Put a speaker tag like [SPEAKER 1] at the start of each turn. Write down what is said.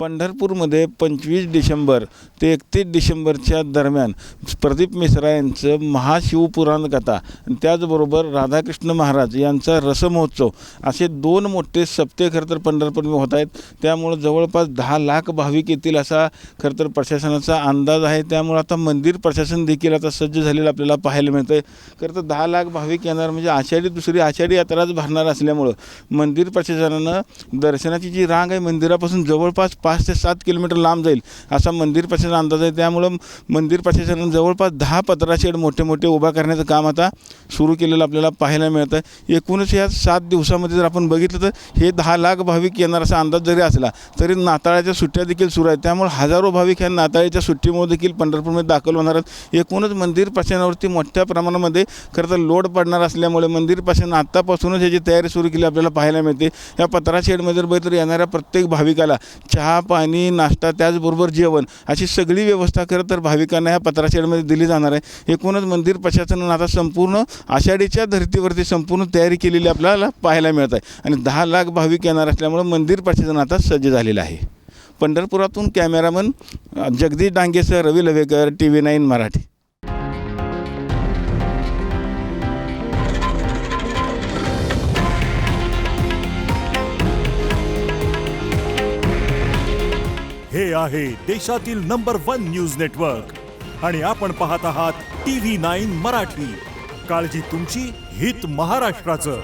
[SPEAKER 1] पंढरपूरमध्ये 25 डिसेंबर ते 31 डिसेंबरच्या दरम्यान प्रदीप मिश्रा यांचं महाशिवपुराण कथा आणि त्याचबरोबर राधाकृष्ण महाराज यांचा रसमहोत्सव असे दोन मोठे सप्ते खरं तर पंढरपूरमध्ये होत आहेत. त्यामुळं जवळपास 10 लाख भाविक येतील असा खरं तर प्रशासनाचा अंदाज आहे. त्यामुळे आता मंदिर प्रशासन देखील आता सज्ज झालेलं आपल्याला पाहायला मिळतं आहे. खरं तर 10 लाख भाविक येणार म्हणजे दुसरी आषाढी यात्राच भरणार असल्यामुळं मंदिर प्रशासनानं दर्शनाची जी रांग आहे मंदिरापासून जवळपास 5 ते 7 किलोमीटर लांब जाईल असा मंदिर प्रशासनाचा अंदाज आहे. त्यामुळं मंदिर प्रशासनानं जवळपास 10 पत्रा शेड मोठे उभा करण्याचं काम आता सुरू केलेलं आपल्याला पाहायला मिळतं आहे. एकूणच या 7 दिवसामध्ये जर आपण बघितलं तर हे 10 लाख भाविक येणार असा अंदाज जरी असला तरी नाताळाच्या सुट्ट्या देखील सुरू आहेत. त्यामुळे हजारो भाविक ह्या नाताळीच्या सुट्टीमुळे देखील पंढरपूरमध्ये दाखल होणार आहेत. एकूणच मंदिर प्रशासनावरती मोठ्या प्रमाणामध्ये खरं तर लोड पडणार असल्यामुळे मंदिर प्रशासन आत्तापासूनच याची तयारी सुरू केली आपल्याला पाहायला मिळते. या पत्रा शेडमध्ये जर बघितलं तर येणाऱ्या प्रत्येक भाविकाला चहा पाणी नाश्ता त्याचबरोबर जेवण अशी सगळी व्यवस्था खरं तर भाविकांना ह्या पत्रा शेडमध्ये दिली जाणार आहे. एकूणच मंदिर प्रशासनानं आता संपूर्ण आषाढीच्या धर्तीवरती संपूर्ण तयारी केलेली आपल्याला पाहायला मिळत आहे आणि 10 लाख भाविक येणार असल्यामुळे मंदिर प्रशासन आता सज्ज झालेलं आहे. पंढरपुरातून कॅमेरामन जगदीश डांगेसह रवी लवेकर TV9 मराठी.
[SPEAKER 2] हे आहे देशातील नंबर 1 न्यूज नेटवर्क आणि आपण पाहत आहात TV9 मराठी. काळजी तुमची, हित महाराष्ट्राचं.